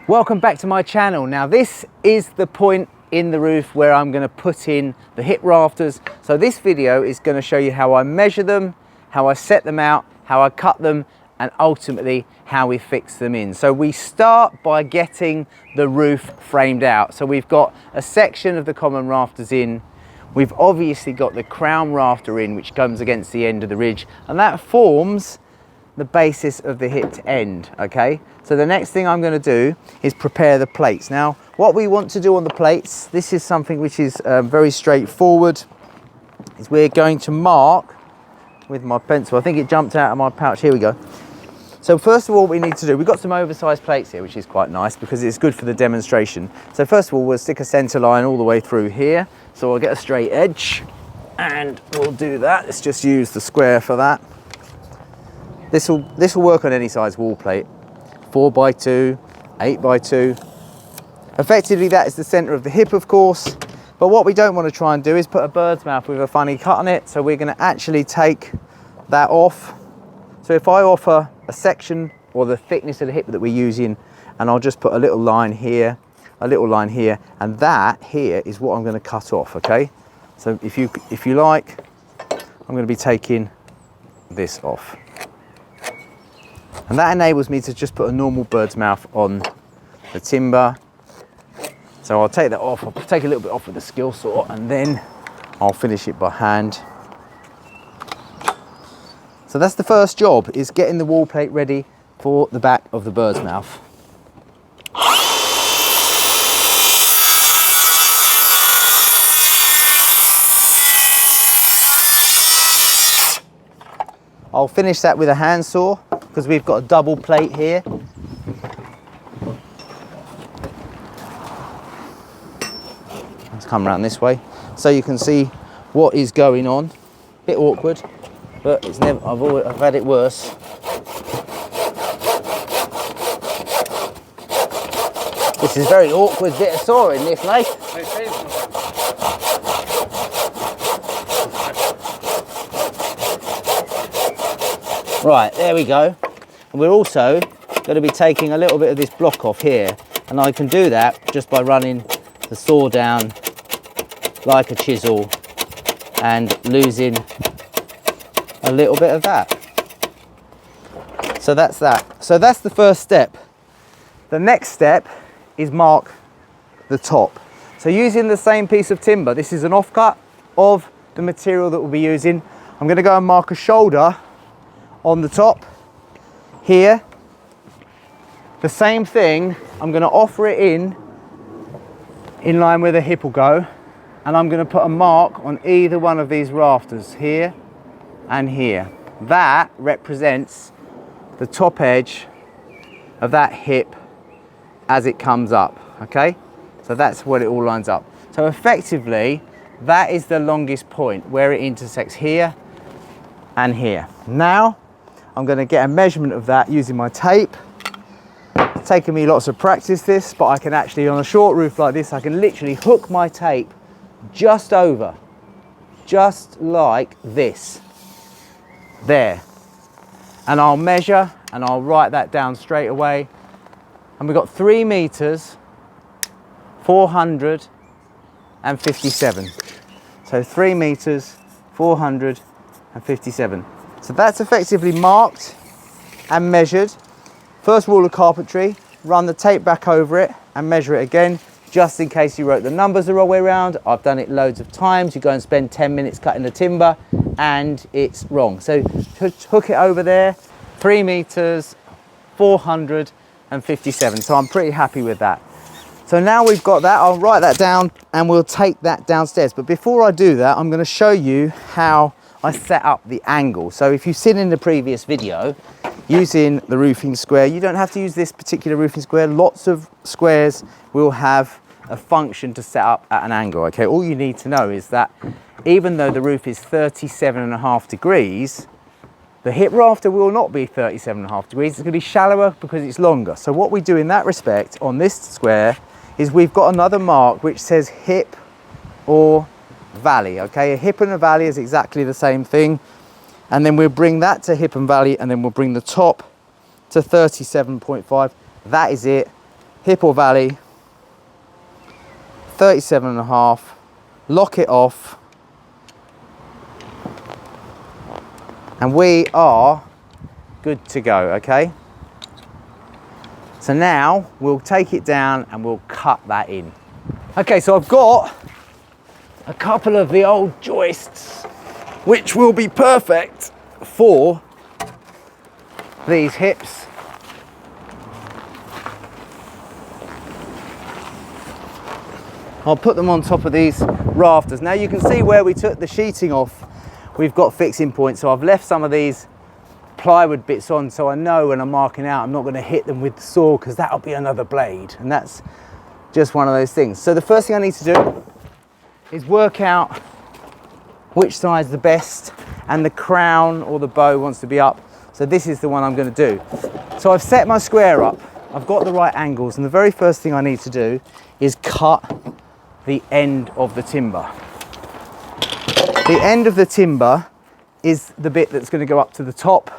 Welcome back to my channel. Now this is the point in the roof where I'm going to put in the hip rafters. So this video is going to show you how I measure them, how I set them out, how I cut them, and ultimately how we fix them in. So we start by getting the roof framed out. So we've got a section of the common rafters in. We've obviously got the crown rafter in, which comes against the end of the ridge, and that forms the basis of the hip end. Okay, so the next thing I'm going to do is prepare the plates. Now what we want to do on the plates, this is something which is very straightforward, is we're going to mark with my pencil. I think it jumped out of my pouch. Here we go. So first of all, what we need to do, we've got some oversized plates here, which is quite nice because it's good for the demonstration. So first of all, we'll stick a center line all the way through here. So I'll get a straight edge and we'll do that. Let's just use the square for that. This will work on any size wall plate, 4x2, 8x2. Effectively, that is the center of the hip, of course. But what we don't want to try and do is put a bird's mouth with a funny cut on it. So we're going to actually take that off. So if I offer a section or the thickness of the hip that we're using, and I'll just put a little line here, a little line here, and that here is what I'm going to cut off. Okay. So if you like, I'm going to be taking this off. And that enables me to just put a normal bird's mouth on the timber. So I'll take that off, I'll take a little bit off with the skill saw, and then I'll finish it by hand. So that's the first job, is getting the wall plate ready for the back of the bird's mouth. I'll finish that with a handsaw, because we've got a double plate here. Let's come around this way so you can see what is going on. Bit awkward, but it's never. I've had it worse. This is very awkward bit of sawing, this, mate. Right, there we go. And we're also going to be taking a little bit of this block off here, and I can do that just by running the saw down like a chisel and losing a little bit of that. So that's that. So that's the first step. The next step is mark the top. So using the same piece of timber, this is an offcut of the material that we'll be using. I'm going to go and mark a shoulder on the top here. The same thing, I'm going to offer it in line where the hip will go, and I'm going to put a mark on either one of these rafters, here and here. That represents the top edge of that hip as it comes up. Okay, so that's what it all lines up. So effectively, that is the longest point where it intersects here and here. Now I'm going to get a measurement of that using my tape. It's taken me lots of practice this, but I can actually, on a short roof like this, I can literally hook my tape just over, just like this, there. And I'll measure and I'll write that down straight away. And we've got 3 meters, 457. So 3 meters, 457. So that's effectively marked and measured. First rule of carpentry, run the tape back over it and measure it again, just in case you wrote the numbers the wrong way around. I've done it loads of times. You go and spend 10 minutes cutting the timber and it's wrong. So hook it over there, 3 meters, 457. So I'm pretty happy with that. So now we've got that, I'll write that down and we'll take that downstairs. But before I do that, I'm going to show you how I set up the angle. So if you've seen in the previous video, using the roofing square, you don't have to use this particular roofing square. Lots of squares will have a function to set up at an angle. Okay, all you need to know is that even though the roof is 37.5 degrees, the hip rafter will not be 37.5 degrees. It's going to be shallower because it's longer. So what we do in that respect on this square is we've got another mark which says hip or valley. Okay, a hip and a valley is exactly the same thing, and then we'll bring that to hip and valley, and then we'll bring the top to 37.5. That is it. hip or valley, 37.5, lock it off, and we are good to go, okay? So now we'll take it down and we'll cut that in. Okay, so I've got a couple of the old joists which will be perfect for these hips. I'll put them on top of these rafters. Now you can see where we took the sheeting off, we've got fixing points. So I've left some of these plywood bits on so I know when I'm marking out I'm not going to hit them with the saw, because that'll be another blade, and that's just one of those things. So the first thing I need to do is work out which side's the best, and the crown or the bow wants to be up. So this is the one I'm going to do. So I've set my square up, I've got the right angles, and the very first thing I need to do is cut the end of the timber. The end of the timber is the bit that's going to go up to the top.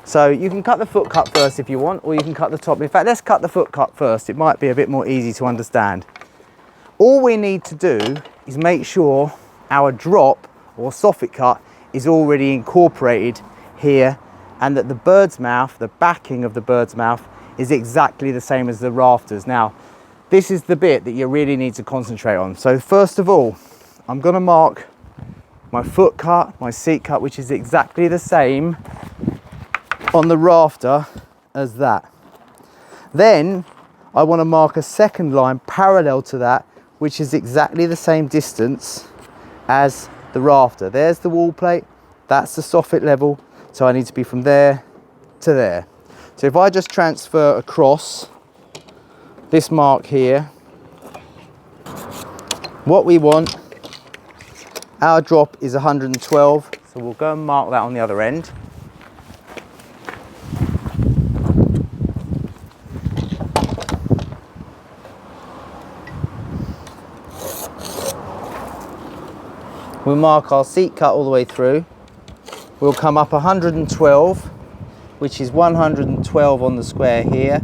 So you can cut the foot cut first if you want, or you can cut the top. In fact, let's cut the foot cut first. It might be a bit more easy to understand. All we need to do is make sure our drop or soffit cut is already incorporated here, and that the bird's mouth, the backing of the bird's mouth, is exactly the same as the rafters. Now, this is the bit that you really need to concentrate on. So first of all, I'm going to mark my foot cut, my seat cut, which is exactly the same on the rafter as that. Then I want to mark a second line parallel to that, which is exactly the same distance as the rafter. There's the wall plate, that's the soffit level, so I need to be from there to there. So if I just transfer across this mark here, what we want, our drop is 112, so we'll go and mark that on the other end. We'll mark our seat cut all the way through. We'll come up 112, which is 112 on the square here.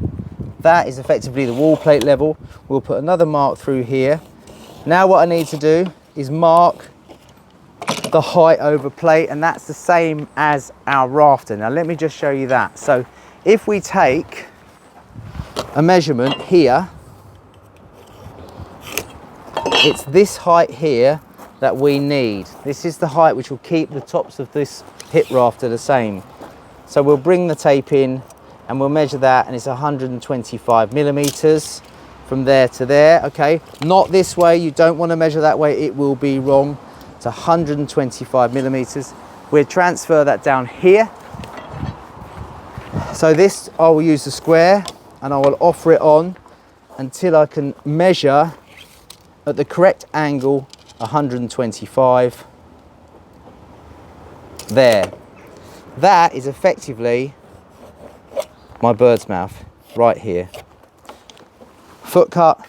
That is effectively the wall plate level. We'll put another mark through here. Now what I need to do is mark the height over plate, and that's the same as our rafter. Now let me just show you that. So if we take a measurement here, it's this height here that we need. This is the height which will keep the tops of this hip rafter the same. So we'll bring the tape in and we'll measure that, and it's 125 millimeters from there to there. Okay, not this way, you don't want to measure that way, it will be wrong. It's 125 millimeters. We'll transfer that down here. So this, I will use the square and I will offer it on until I can measure at the correct angle 125 there. That is effectively my bird's mouth right here. Foot cut,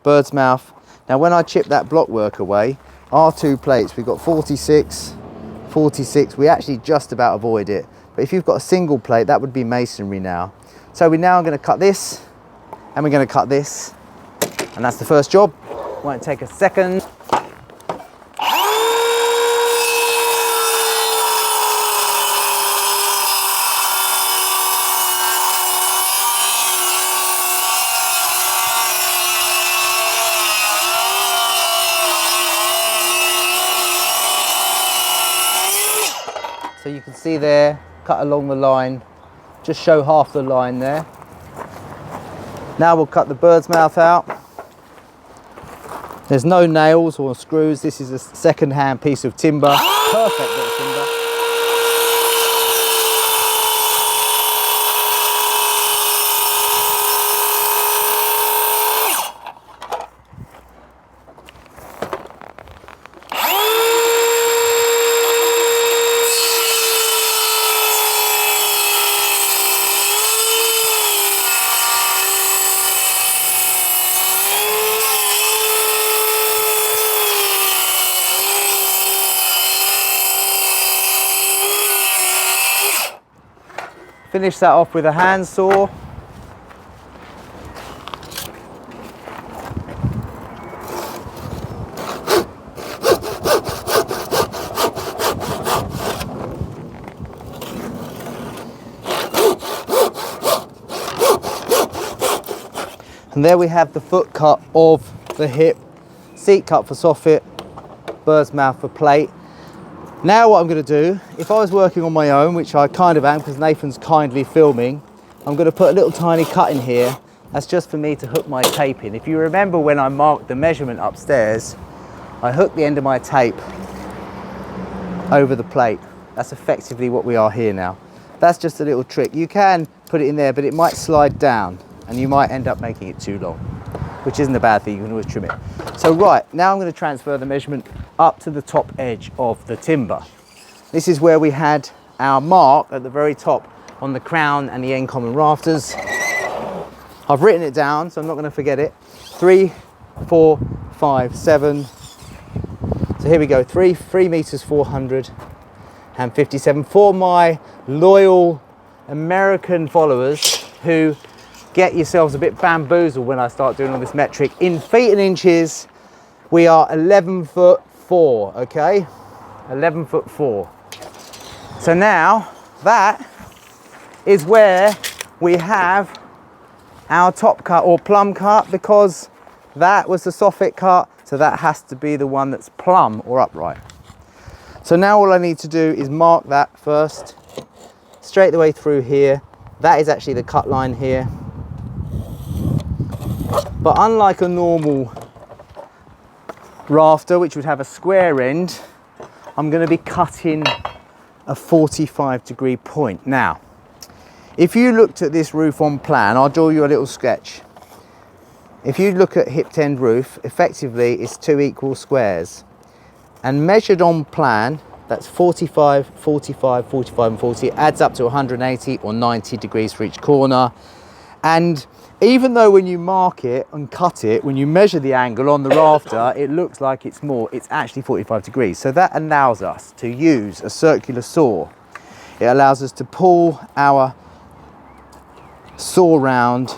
bird's mouth. Now when I chip that block work away, our two plates, we've got 46, 46, we actually just about avoid it. But if you've got a single plate, that would be masonry now. So we now are going to cut this, and we're going to cut this, and that's the first job. Won't take a second. So you can see there, cut along the line, just show half the line there. Now we'll cut the bird's mouth out. There's no nails or screws, this is a second-hand piece of timber, perfect bit of timber. Finish that off with a handsaw. And there we have the foot cut of the hip, seat cut for soffit, bird's mouth for plate. Now what I'm going to do, if I was working on my own, which I kind of am because Nathan's kindly filming, I'm going to put a little tiny cut in here. That's just for me to hook my tape in. If you remember when I marked the measurement upstairs, I hooked the end of my tape over the plate. That's effectively what we are here now. That's just a little trick. You can put it in there, but it might slide down and you might end up making it too long, which isn't a bad thing. You can always trim it. So right, now I'm going to transfer the measurement up to the top edge of the timber. This is where we had our mark at the very top on the crown and the end common rafters. I've written it down, so I'm not going to forget it. 3, 4, 5, 7. So here we go, 3 meters 457. For my loyal American followers who get yourselves a bit bamboozled when I start doing all this metric, in feet and inches, we are 11'4", okay? 11'4". So now that is where we have our top cut or plumb cut, because that was the soffit cut, so that has to be the one that's plumb or upright. So now all I need to do is mark that first, straight the way through here. That is actually the cut line here. But unlike a normal rafter, which would have a square end, I'm going to be cutting a 45-degree point. Now, if you looked at this roof on plan, I'll draw you a little sketch. If you look at hip end roof, effectively it's 2 equal squares. And measured on plan, that's 45, 45, 45 and 40, adds up to 180 or 90 degrees for each corner. And even though when you mark it and cut it, when you measure the angle on the rafter, it looks like it's more, it's actually 45 degrees. So that allows us to use a circular saw. It allows us to pull our saw round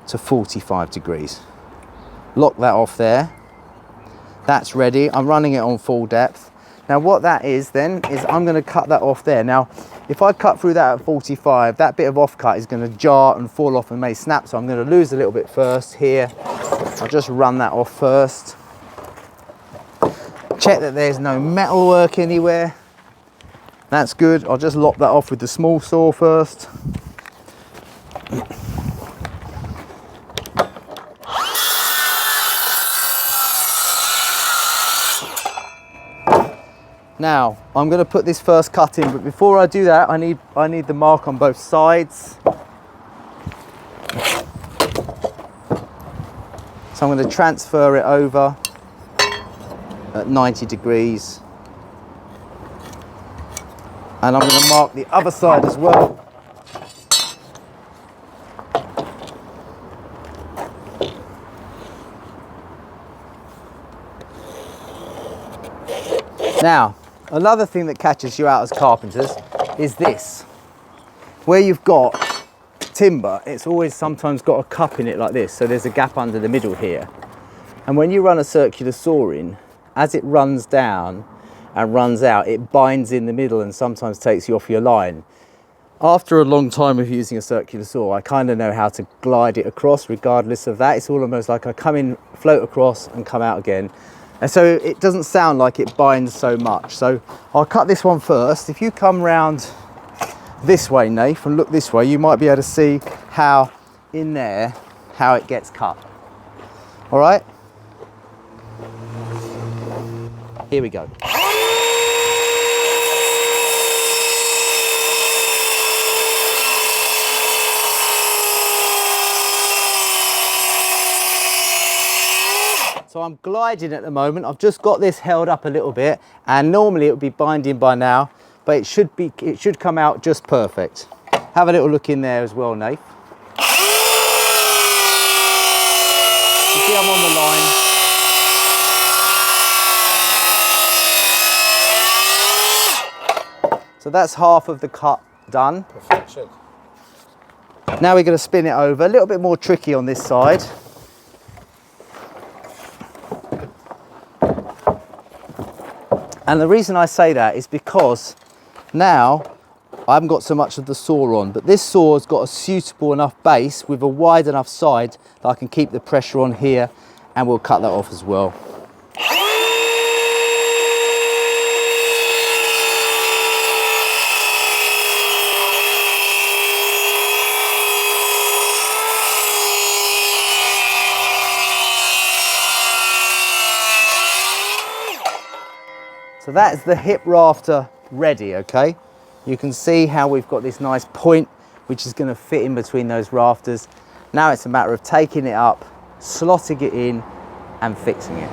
to 45 degrees. Lock that off there. That's ready. I'm running it on full depth. Now what that is then is I'm going to cut that off there. Now if I cut through that at 45, that bit of offcut is going to jar and fall off and may snap, so I'm going to lose a little bit first here. I'll just run that off first. Check that there's no metal work anywhere. That's good. I'll just lop that off with the small saw first. Now, I'm going to put this first cut in, but before I do that, I need the mark on both sides. So I'm going to transfer it over at 90 degrees. And I'm going to mark the other side as well. Now, another thing that catches you out as carpenters is this. Where you've got timber, it's always sometimes got a cup in it like this, so there's a gap under the middle here. And when you run a circular saw in, as it runs down and runs out, it binds in the middle and sometimes takes you off your line. After a long time of using a circular saw, I kind of know how to glide it across regardless of that. It's almost like I come in, float across and come out again. And so it doesn't sound like it binds so much. So I'll cut this one first. If you come round this way, Nath, and look this way, you might be able to see how in there, how it gets cut. All right? Here we go. So I'm gliding at the moment. I've just got this held up a little bit, and normally it would be binding by now, but it should come out just perfect. Have a little look in there as well, Nath. You see I'm on the line. So that's half of the cut done. Perfection. Now we're going to spin it over. A little bit more tricky on this side. And the reason I say that is because now I haven't got so much of the saw on, but this saw's got a suitable enough base with a wide enough side that I can keep the pressure on here, and we'll cut that off as well. So that is the hip rafter ready, okay? You can see how we've got this nice point which is going to fit in between those rafters. Now it's a matter of taking it up, slotting it in and fixing it.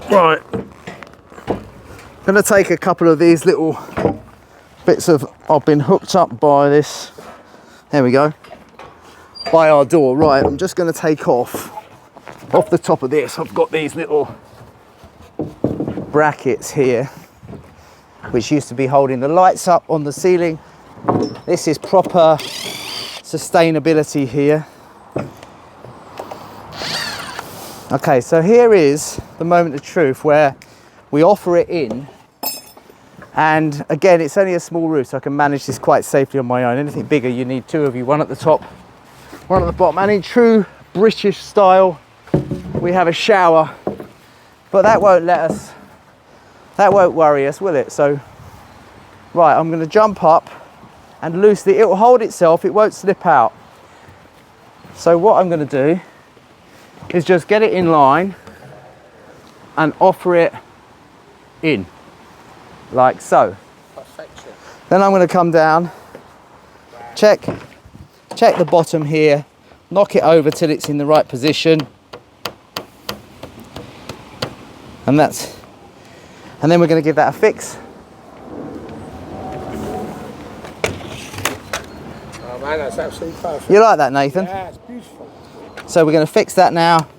Right, I'm going to take a couple of these little bits of, I've been hooked up by this, there we go, by our door. Right, I'm just going to take off the top of this. I've got these little brackets here which used to be holding the lights up on the ceiling. This is proper sustainability here. Okay, so here is the moment of truth where we offer it in, and again it's only a small roof so I can manage this quite safely on my own. Anything bigger you need two of you, one at the top, one at the bottom, and in true British style we have a shower, but that won't worry us, will it? So, right, I'm going to jump up and loosely, it will hold itself, it won't slip out. So what I'm going to do is just get it in line and offer it in, like so. Perfection. Then I'm going to come down, check the bottom here, knock it over till it's in the right position. And then we're going to give that a fix. Oh man, that's absolutely perfect. You like that, Nathan? Yeah, it's beautiful. So we're going to fix that now.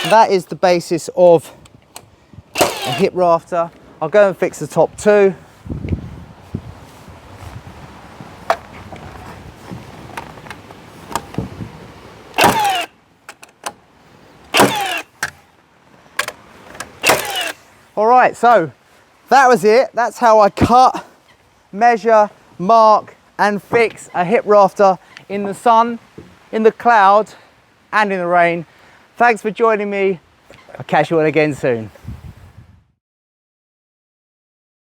That is the basis of a hip rafter. I'll go and fix the top two. All right, so that was it. That's how I cut, measure, mark, and fix a hip rafter in the sun, in the cloud, and in the rain. Thanks for joining me. I'll catch you all again soon.